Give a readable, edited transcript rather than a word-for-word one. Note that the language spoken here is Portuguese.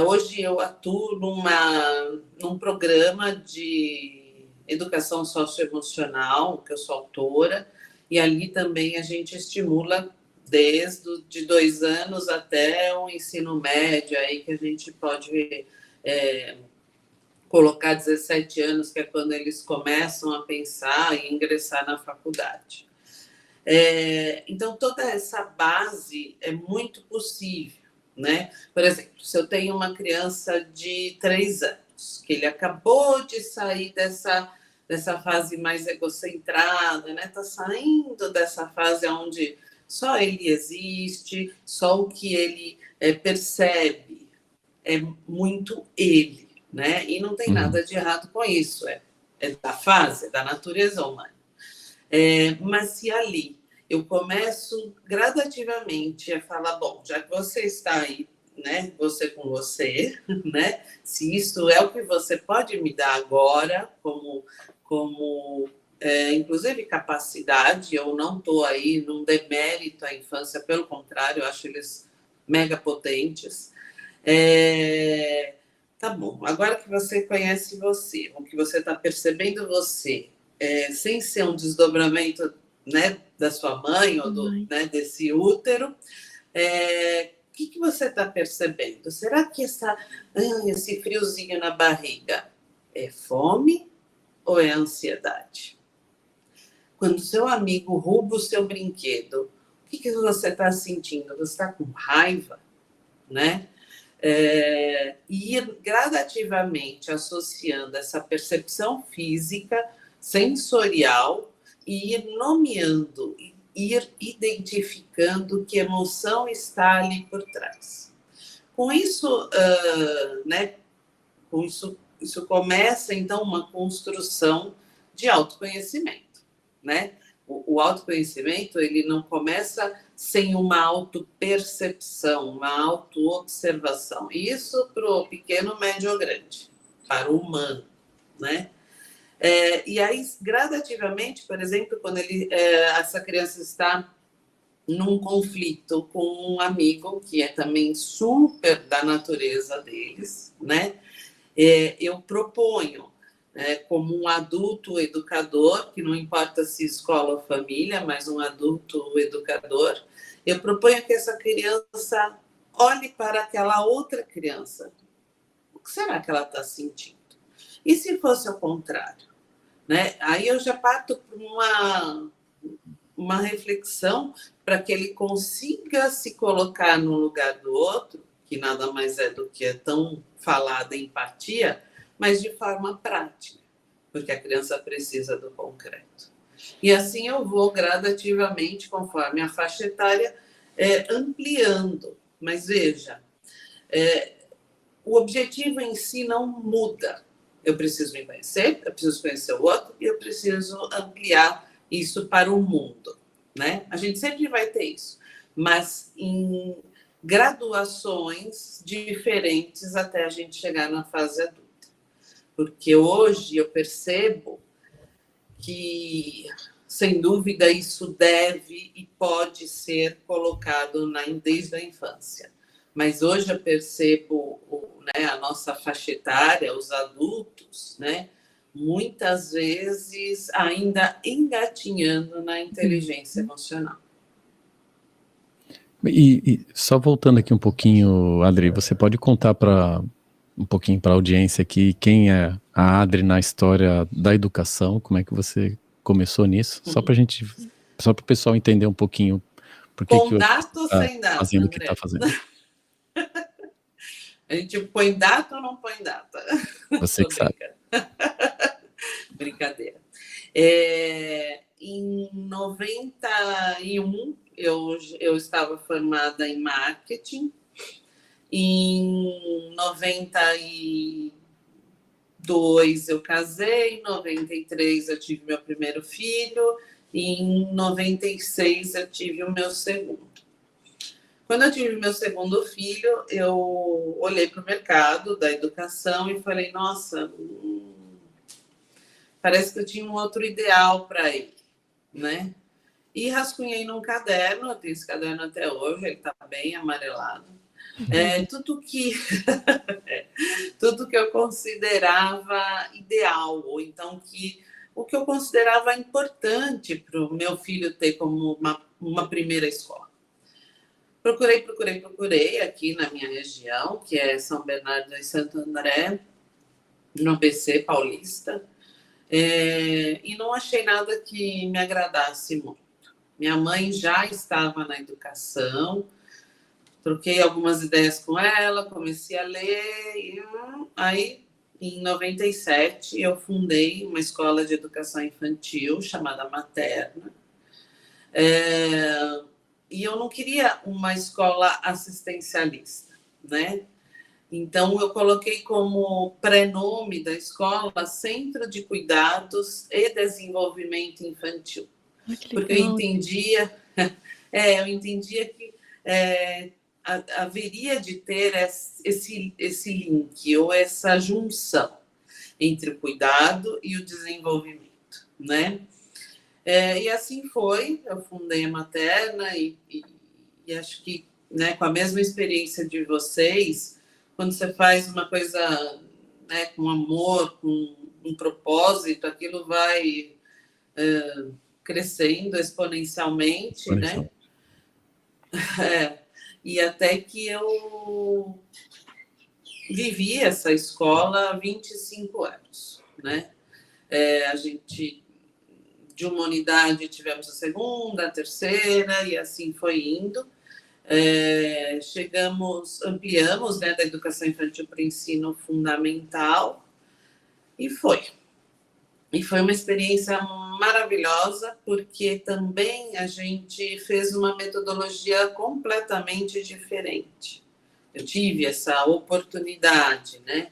Hoje eu atuo num programa de educação socioemocional, que eu sou autora, e ali também a gente estimula desde de 2 anos até o ensino médio, aí que a gente pode colocar 17 anos, que é quando eles começam a pensar em ingressar na faculdade. Então, toda essa base é muito possível, né? Por exemplo, se eu tenho uma criança de 3 anos, que ele acabou de sair dessa fase mais egocentrada, né? Está saindo dessa fase onde só ele existe, só o que ele percebe é muito ele, né? E não tem nada de errado com isso, é da fase, é da natureza humana. Mas se ali eu começo gradativamente a falar, bom, já que você está aí, né, você com você, né, se isso é o que você pode me dar agora, como inclusive capacidade, eu não estou aí num demérito à infância, pelo contrário, eu acho eles mega potentes. Tá bom, agora que você conhece você, o que você está percebendo você, sem ser um desdobramento, né, da sua mãe ou né, desse útero, o que você está percebendo? Será que esse friozinho na barriga é fome ou é ansiedade? Quando seu amigo rouba o seu brinquedo, o que você está sentindo? Você está com raiva, né? Ir gradativamente associando essa percepção física, sensorial, e ir nomeando, ir identificando que emoção está ali por trás. Com isso, né, com isso começa, então, uma construção de autoconhecimento, né? O autoconhecimento, ele não começa sem uma autopercepção, uma autoobservação. Isso para o pequeno, médio ou grande, para o humano, né? E aí, gradativamente, por exemplo, quando essa criança está num conflito com um amigo, que é também super da natureza deles, né? Eu proponho, como um adulto educador, que não importa se escola ou família, mas um adulto educador, eu proponho que essa criança olhe para aquela outra criança. O que será que ela está sentindo? E se fosse ao contrário? Né? Aí eu já parto para uma reflexão para que ele consiga se colocar no lugar do outro, que nada mais é do que a tão falada empatia, mas de forma prática, porque a criança precisa do concreto. E assim eu vou gradativamente, conforme a faixa etária, ampliando. Mas veja, o objetivo em si não muda. Eu preciso me conhecer, eu preciso conhecer o outro e eu preciso ampliar isso para o mundo, né? A gente sempre vai ter isso, mas em graduações diferentes até a gente chegar na fase adulta. Porque hoje eu percebo que, sem dúvida, isso deve e pode ser colocado desde a infância. Mas hoje eu percebo, né, a nossa faixa etária, os adultos, né, muitas vezes ainda engatinhando na inteligência emocional. E só voltando aqui um pouquinho, Adri, você pode contar um pouquinho para a audiência aqui quem é a Adri na história da educação, como é que você começou nisso? Só para o pessoal entender um pouquinho por que Com hoje data você ou está sem data, fazendo o que André? está fazendo. A gente põe data ou não põe data? Você que sabe. Brincadeira. Em 91, eu estava formada em marketing. Em 92 eu casei, em 93 eu tive meu primeiro filho, e em 96 eu tive o meu segundo. Quando eu tive meu segundo filho, eu olhei para o mercado da educação e falei, nossa, parece que eu tinha um outro ideal para ele, né? E rascunhei num caderno, eu tenho esse caderno até hoje, ele está bem amarelado. tudo que tudo que eu considerava ideal, ou então o que eu considerava importante para o meu filho ter como uma primeira escola. Procurei aqui na minha região, que é São Bernardo e Santo André, no ABC Paulista, e não achei nada que me agradasse muito. Minha mãe já estava na educação, troquei algumas ideias com ela, comecei a ler, e aí em 97 eu fundei uma escola de educação infantil chamada Materna, e eu não queria uma escola assistencialista, né? Então eu coloquei como prenome da escola Centro de Cuidados e Desenvolvimento Infantil, porque eu entendia que haveria de ter esse link ou essa junção entre o cuidado e o desenvolvimento, né? E assim foi, eu fundei a Materna e acho que, né, com a mesma experiência de vocês, quando você faz uma coisa, né, com amor, com um propósito, aquilo vai crescendo exponencialmente, né? E até que eu vivi essa escola há 25 anos, né? A gente, de uma unidade, tivemos a segunda, a terceira, e assim foi indo. Ampliamos, né, da educação infantil para o ensino fundamental, e foi uma experiência maravilhosa, porque também a gente fez uma metodologia completamente diferente. Eu tive essa oportunidade, né,